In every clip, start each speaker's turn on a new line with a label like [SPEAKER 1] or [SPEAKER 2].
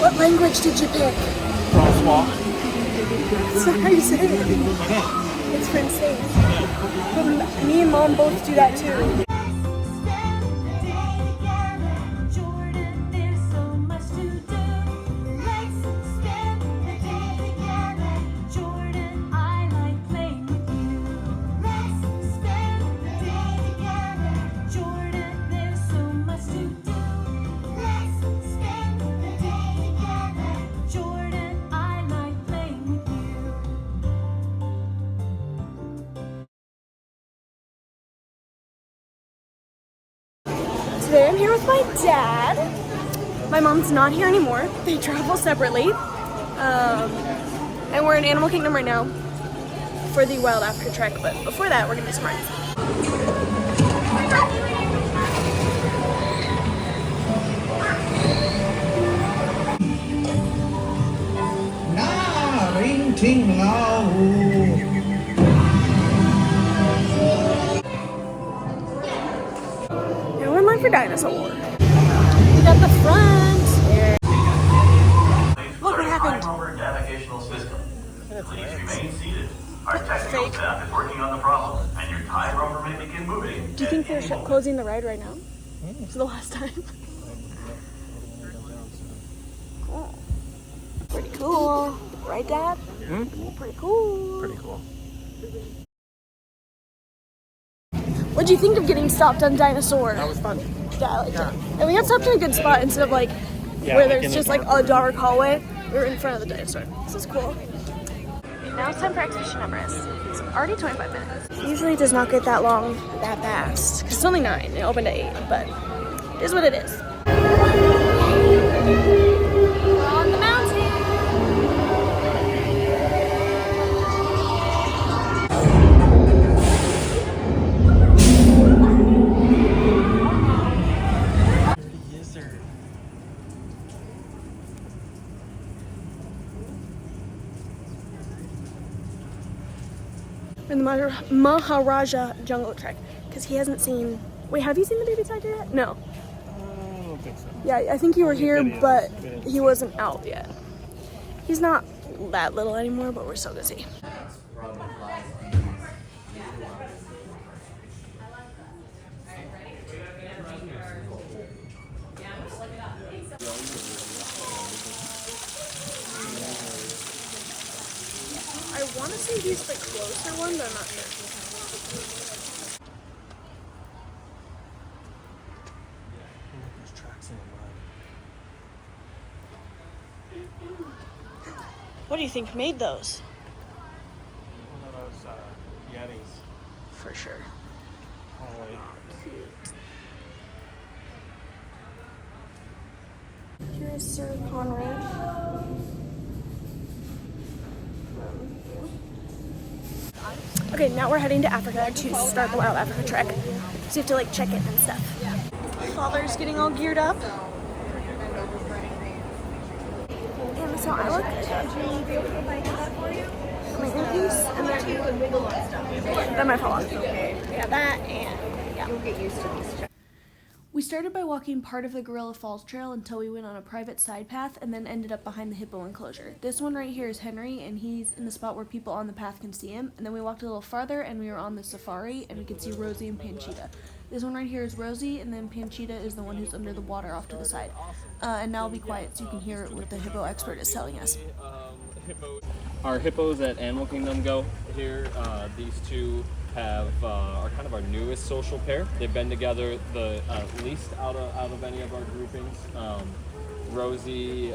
[SPEAKER 1] What language did you pick?
[SPEAKER 2] Francois.
[SPEAKER 1] That's not how you say it. It's Francais. But me and Mom both do that too. Today I'm here with my dad. My mom's not here anymore. They travel separately. And we're in Animal Kingdom right now for the Wild Africa trek. But before that, we're gonna do some rides. Now we're in line for Dinosaur. We got the front. Yeah. Look what happened.
[SPEAKER 3] Navigational system. Please remain seated. Our technical staff is working on the problem, and your tie rover may begin moving.
[SPEAKER 1] Do you think they're closing the ride right now? For the last time. Cool. Pretty cool. Right, Dad? Pretty cool.
[SPEAKER 2] Pretty cool.
[SPEAKER 1] What'd you think of getting stopped on Dinosaur?
[SPEAKER 2] That was fun.
[SPEAKER 1] Yeah, I liked it. And we got stopped in a good spot instead of like where there's just like a dark hallway. We were in front of the dinosaur. This is cool. Now it's time for Exhibition Everest. It's already 25 minutes. Usually it does not get that long that fast. Because it's only 9. It opened at 8, but it is what it is. We're on the mountain. In the Maharaja Jungle Trek, because he hasn't seen. Wait, have you seen the baby tiger yet? No.
[SPEAKER 2] I don't think so.
[SPEAKER 1] Yeah, I think you were here, but he wasn't out yet. He's not that little anymore, but we're so busy. I want to say he's the closer one, but I'm not sure.
[SPEAKER 2] There's tracks in the mud.
[SPEAKER 1] What do you think made those?
[SPEAKER 2] One of those Yetis.
[SPEAKER 1] For sure.
[SPEAKER 2] Holy.
[SPEAKER 1] Here's Sir Conrad. Okay, now we're heading to Africa to start the Wild Africa trek. So you have to like check it and stuff. Father's getting all geared up. And so I look. My earpiece and then that might fall off. Yeah, that and yeah. You'll get used to these. We started by walking part of the Gorilla Falls Trail until we went on a private side path and then ended up behind the hippo enclosure. This one right here is Henry, and he's in the spot where people on the path can see him. And then we walked a little farther and we were on the safari and we could see Rosie and Panchita. This one right here is Rosie, and then Panchita is the one who's under the water off to the side. And now I'll be quiet so you can hear what the hippo expert is telling us.
[SPEAKER 4] Our hippos at Animal Kingdom go here. These two are kind of our newest social pair. They've been together the least out of any of our groupings. Rosie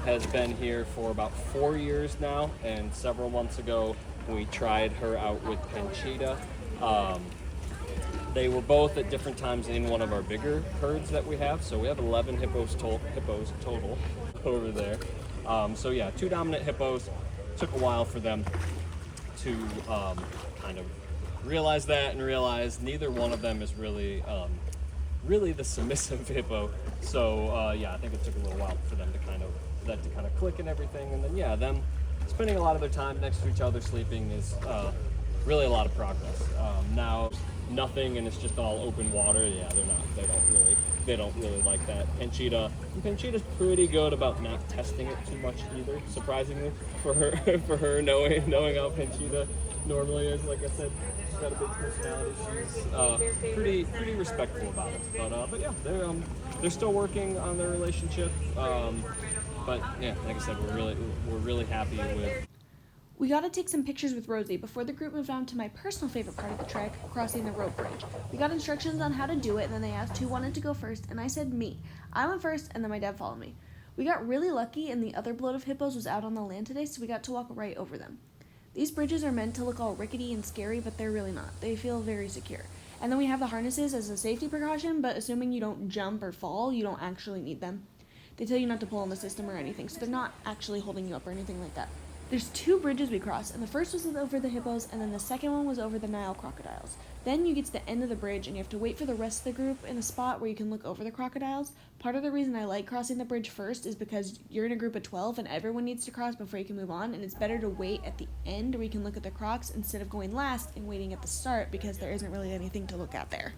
[SPEAKER 4] has been here for about 4 years now, and several months ago we tried her out with Panchita. They were both at different times in one of our bigger herds that we have. So we have 11 hippos total over there. So yeah, 2 dominant hippos. Took a while for them to kind of realize that and realize neither one of them is really the submissive hippo. So yeah, I think it took a little while for them to kind of click and everything. And then yeah, them spending a lot of their time next to each other sleeping is really a lot of progress. Now nothing and it's just all open water. Yeah, they don't really like that. Panchita's pretty good about not testing it too much either, surprisingly, for her knowing how Panchita normally is. Like I said, she's got a big personality. She's pretty respectful about it. But yeah, they're still working on their relationship. But yeah, like I said, we're really happy with.
[SPEAKER 1] We got to take some pictures with Rosie before the group moved on to my personal favorite part of the trek, crossing the rope bridge. We got instructions on how to do it, and then they asked who wanted to go first, and I said me. I went first, and then my dad followed me. We got really lucky, and the other bloat of hippos was out on the land today, so we got to walk right over them. These bridges are meant to look all rickety and scary, but they're really not. They feel very secure. And then we have the harnesses as a safety precaution, but assuming you don't jump or fall, you don't actually need them. They tell you not to pull on the system or anything, so they're not actually holding you up or anything like that. There's 2 bridges we crossed, and the first was over the hippos, and then the second one was over the Nile crocodiles. Then you get to the end of the bridge, and you have to wait for the rest of the group in a spot where you can look over the crocodiles. Part of the reason I like crossing the bridge first is because you're in a group of 12, and everyone needs to cross before you can move on, and it's better to wait at the end where you can look at the crocs instead of going last and waiting at the start because there isn't really anything to look at there.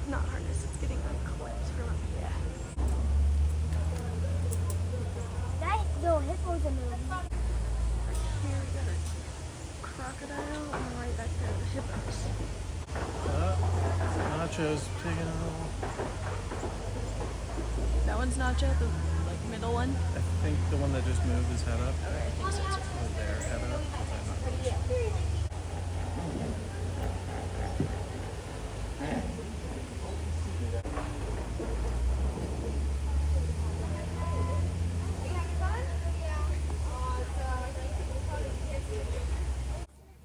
[SPEAKER 1] Not harnessed, it's getting unclipped from up here.
[SPEAKER 5] That little hippo's a movie.
[SPEAKER 1] Here we got a crocodile, and right back there the hippos.
[SPEAKER 2] Nacho's taking
[SPEAKER 1] That one's Nacho, the middle one.
[SPEAKER 2] I think the one that just moved his head up.
[SPEAKER 1] Okay, I think so too.
[SPEAKER 2] Or their head up. 'Cause I'm not really sure.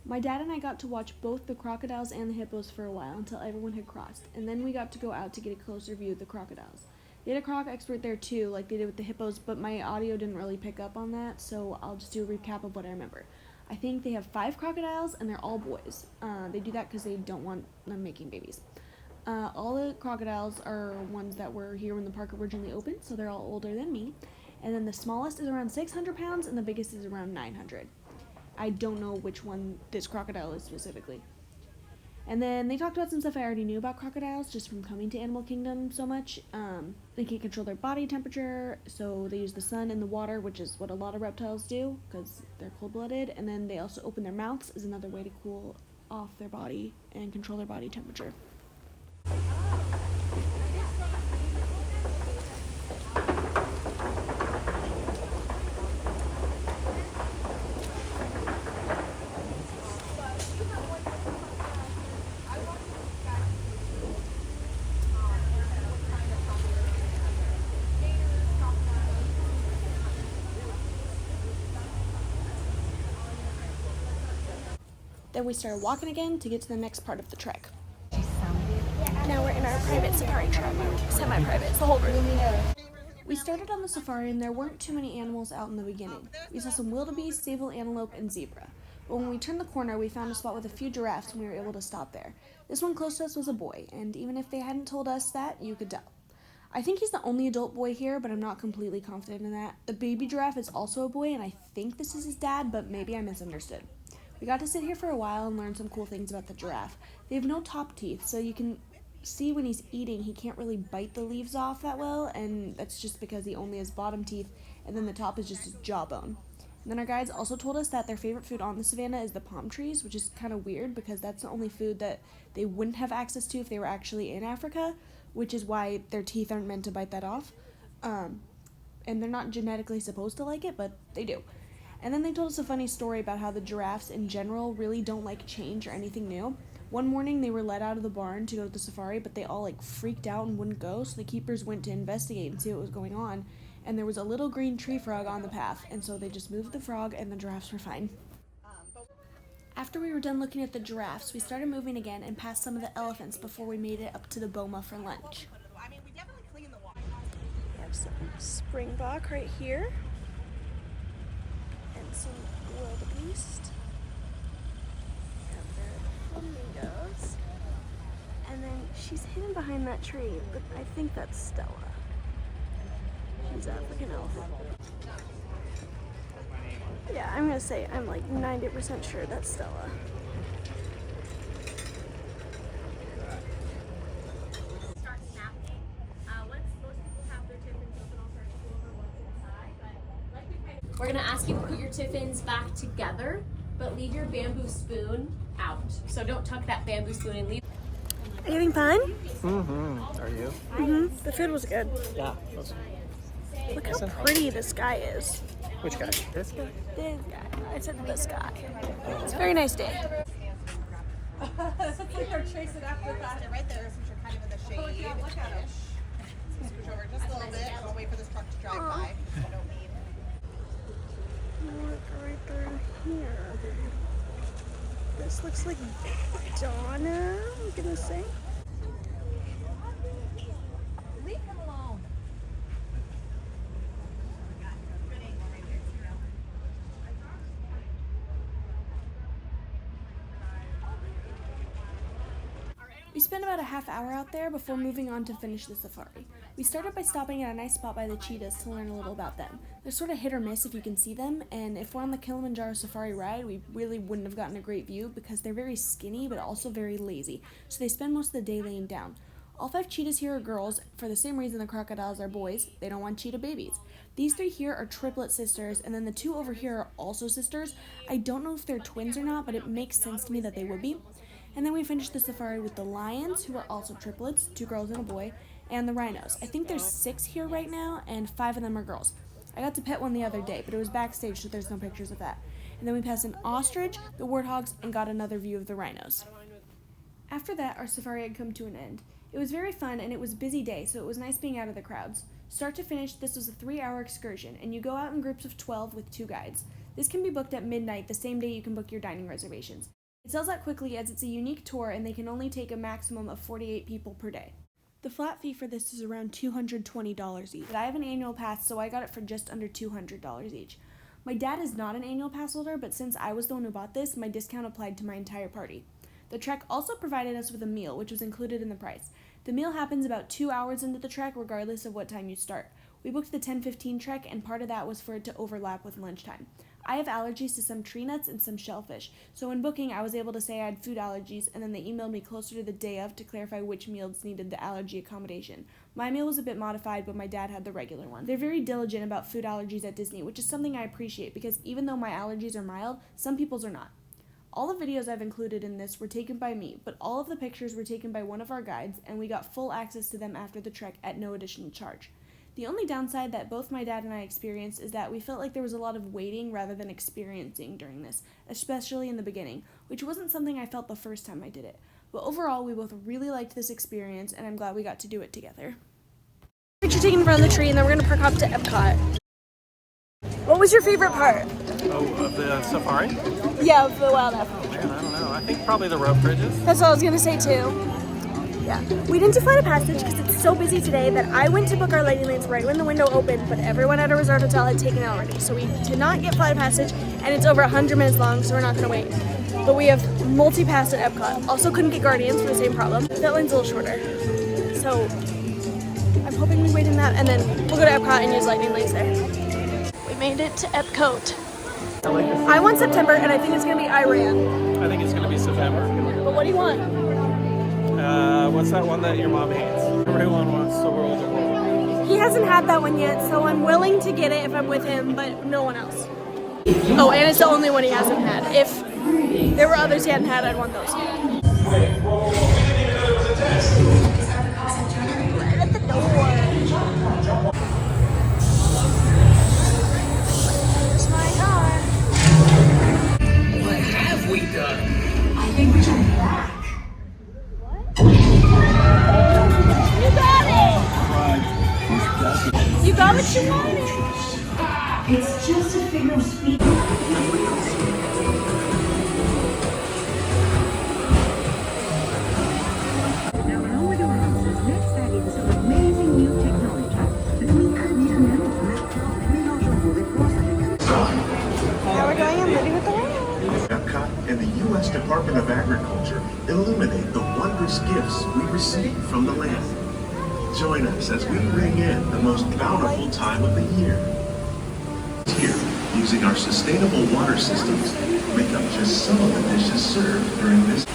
[SPEAKER 1] My dad and I got to watch both the crocodiles and the hippos for a while until everyone had crossed, and then we got to go out to get a closer view of the crocodiles. They had a croc expert there too, like they did with the hippos, but my audio didn't really pick up on that, so I'll just do a recap of what I remember. I think they have 5 crocodiles, and they're all boys. They do that because they don't want them making babies. All the crocodiles are ones that were here when the park originally opened, so they're all older than me. And then the smallest is around 600 pounds, and the biggest is around 900. I don't know which one this crocodile is specifically. And then they talked about some stuff I already knew about crocodiles just from coming to Animal Kingdom so much. They can't control their body temperature, so they use the sun and the water, which is what a lot of reptiles do because they're cold-blooded. And then they also open their mouths is another way to cool off their body and control their body temperature. Then we started walking again to get to the next part of the trek. Now we're in our private safari truck, semi-private, it's the whole group. We started on the safari and there weren't too many animals out in the beginning. We saw some wildebeest, sable antelope, and zebra. But when we turned the corner, we found a spot with a few giraffes and we were able to stop there. This one close to us was a boy, and even if they hadn't told us that, you could tell. I think he's the only adult boy here, but I'm not completely confident in that. The baby giraffe is also a boy, and I think this is his dad, but maybe I misunderstood. We got to sit here for a while and learn some cool things about the giraffe. They have no top teeth, so you can see when he's eating, he can't really bite the leaves off that well, and that's just because he only has bottom teeth, and then the top is just his jawbone. And then our guides also told us that their favorite food on the savannah is the palm trees, which is kind of weird because that's the only food that they wouldn't have access to if they were actually in Africa, which is why their teeth aren't meant to bite that off. And they're not genetically supposed to like it, but they do. And then they told us a funny story about how the giraffes in general really don't like change or anything new. One morning they were let out of the barn to go to the safari, but they all freaked out and wouldn't go, so the keepers went to investigate and see what was going on, and there was a little green tree frog on the path, and so they just moved the frog and the giraffes were fine. After we were done looking at the giraffes, we started moving again and passed some of the elephants before we made it up to the boma for lunch. We have some springbok right here. Some wildebeest, and their flamingos, and then She's hidden behind that tree, but I think that's Stella. She's African elf. Yeah, I'm gonna say I'm like 90% sure that's Stella.
[SPEAKER 6] Start snapping. Once most people have their tiffins open, I'll start to go over what to decide. But like we kind of, we're gonna ask you to put your tiffins back together, but leave your bamboo spoon out. So don't tuck that bamboo spoon and leave.
[SPEAKER 1] Are you having fun?
[SPEAKER 2] Mm-hmm. Are you?
[SPEAKER 1] The food was good.
[SPEAKER 2] Yeah.
[SPEAKER 1] Look how pretty this guy is.
[SPEAKER 2] Which guy? This guy?
[SPEAKER 1] This guy. I said this guy. It's a very nice day.
[SPEAKER 7] It's like they're chasing after that. They're right there since you're kind of in the shade. Oh, yeah, look at them. Scooch over just a little bit. I'll wait for this truck to drive by. I don't need.
[SPEAKER 1] Look right through here. This looks like Donna, I'm gonna say.
[SPEAKER 7] Leave him alone.
[SPEAKER 1] We spent about a half hour out there before moving on to finish the safari. We started by stopping at a nice spot by the cheetahs to learn a little about them. They're sort of hit or miss if you can see them, and if we're on the Kilimanjaro safari ride, we really wouldn't have gotten a great view because they're very skinny but also very lazy, so they spend most of the day laying down. All 5 cheetahs here are girls, for the same reason the crocodiles are boys. They don't want cheetah babies. These 3 here are triplet sisters, and then the 2 over here are also sisters. I don't know if they're twins or not, but it makes sense to me that they would be. And then we finished the safari with the lions, who are also triplets, 2 girls and a boy, and the rhinos. I think there's 6 here right now, and 5 of them are girls. I got to pet one the other day, but it was backstage, so there's no pictures of that. And then we passed an ostrich, the warthogs, and got another view of the rhinos. After that, our safari had come to an end. It was very fun, and it was a busy day, so it was nice being out of the crowds. Start to finish, this was a 3-hour excursion, and you go out in groups of 12 with 2 guides. This can be booked at midnight, the same day you can book your dining reservations. It sells out quickly as it's a unique tour and they can only take a maximum of 48 people per day. The flat fee for this is around $220 each, but I have an annual pass, so I got it for just under $200 each. My dad is not an annual pass holder, but since I was the one who bought this, my discount applied to my entire party. The trek also provided us with a meal, which was included in the price. The meal happens about 2 hours into the trek, regardless of what time you start. We booked the 10:15 trek, and part of that was for it to overlap with lunchtime. I have allergies to some tree nuts and some shellfish, so when booking I was able to say I had food allergies, and then they emailed me closer to the day of to clarify which meals needed the allergy accommodation. My meal was a bit modified, but my dad had the regular one. They're very diligent about food allergies at Disney, which is something I appreciate because even though my allergies are mild, some people's are not. All the videos I've included in this were taken by me, but all of the pictures were taken by one of our guides, and we got full access to them after the trek at no additional charge. The only downside that both my dad and I experienced is that we felt like there was a lot of waiting rather than experiencing during this, especially in the beginning, which wasn't something I felt the first time I did it. But overall, we both really liked this experience, and I'm glad we got to do it together. Picture taken in front of the tree, and then we're going to park up to Epcot. What was your favorite part?
[SPEAKER 2] Oh, of the safari?
[SPEAKER 1] Yeah, of the wildlife.
[SPEAKER 2] Oh man, I don't know. I think probably the rope bridges.
[SPEAKER 1] That's what I was going to say too. Yeah. We didn't do Flight of Passage because it's so busy today that I went to book our lighting lanes right when the window opened, but everyone at our resort hotel had taken it already. So we did not get Flight of Passage, and it's over 100 minutes long, so we're not going to wait. But we have multi-pass at Epcot. Also couldn't get Guardians for the same problem. That line's a little shorter. So I'm hoping we wait in that, and then we'll go to Epcot and use lightning lanes there. We made it to Epcot. I want September, and I think it's going to be Iran.
[SPEAKER 2] I think it's going to be September.
[SPEAKER 1] But what do you want?
[SPEAKER 2] What's that one that your mom hates? Everyone wants to rule the world.
[SPEAKER 1] He hasn't had that one yet, so I'm willing to get it if I'm with him, but no one else. Oh, and it's the only one he hasn't had. If there were others he hadn't had, I'd want those. Right at the door. Here's my car.
[SPEAKER 3] What have we done?
[SPEAKER 5] I think we should be back.
[SPEAKER 1] You got it! You got what you wanted!
[SPEAKER 5] It's just a figure of speech. Now, Howard Ross is next back in some amazing new
[SPEAKER 8] U.S. Department of Agriculture illuminate the wondrous gifts we receive from the land. Join us as we ring in the most bountiful time of the year. Here, using our sustainable water systems, make up just some of the dishes served during this.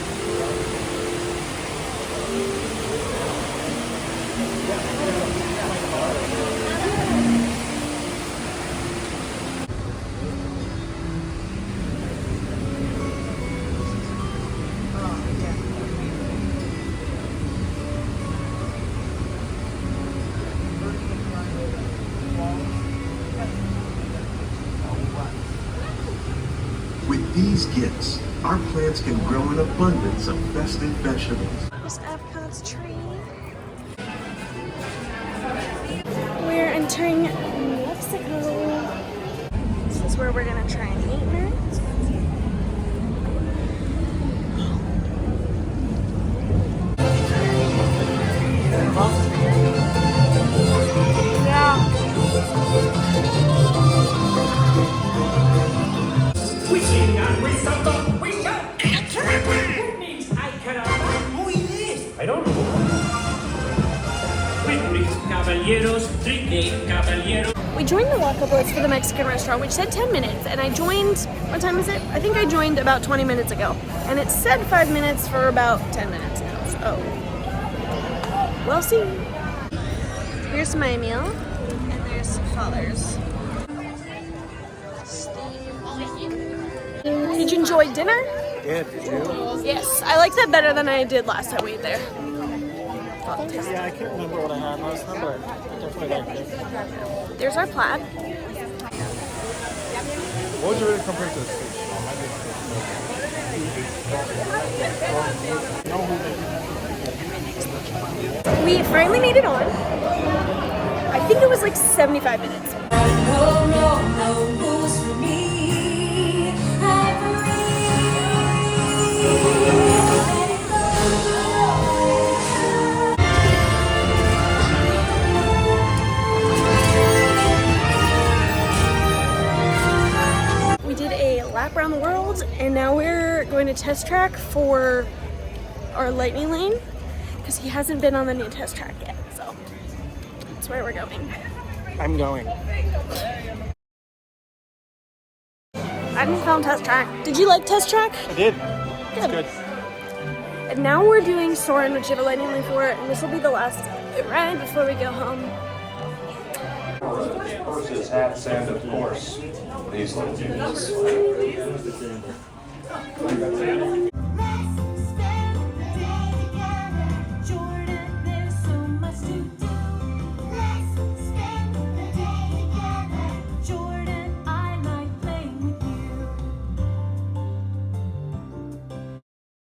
[SPEAKER 8] With these gifts, our plants can grow an abundance of festive vegetables.
[SPEAKER 1] There's Epcot's tree. We're entering Mexico. This is where we're gonna try and eat next. Yeah.
[SPEAKER 9] We sing and we samba, we shout. It means ay caramba, muy this. I don't know.
[SPEAKER 1] We joined the walk-up list for the Mexican restaurant, which said 10 minutes, and I joined, what time is it? I think I joined about 20 minutes ago, and it said 5 minutes for about 10 minutes now, so we'll see. Here's my meal, and there's Father's. Did you enjoy dinner?
[SPEAKER 2] Yeah, did you?
[SPEAKER 1] Yes, I like that better than I did last time we ate there.
[SPEAKER 2] Yeah, I can't remember what I had last time, but I definitely liked it.
[SPEAKER 1] There's our plaid.
[SPEAKER 2] What would you rate it compared to this?
[SPEAKER 1] We finally made it on. I think it was like 75 minutes. We did a lap around the world, and now we're going to test track for our lightning lane because he hasn't been on the new test track yet, so that's where we're going.
[SPEAKER 2] I'm going.
[SPEAKER 1] I didn't film test track. Did you like test track?
[SPEAKER 2] I did. It's good.
[SPEAKER 1] And now we're doing Soarin', which you have a lightning lane for, and this will be the last ride before we go home.
[SPEAKER 3] Horses have sand, of course. These little dudes.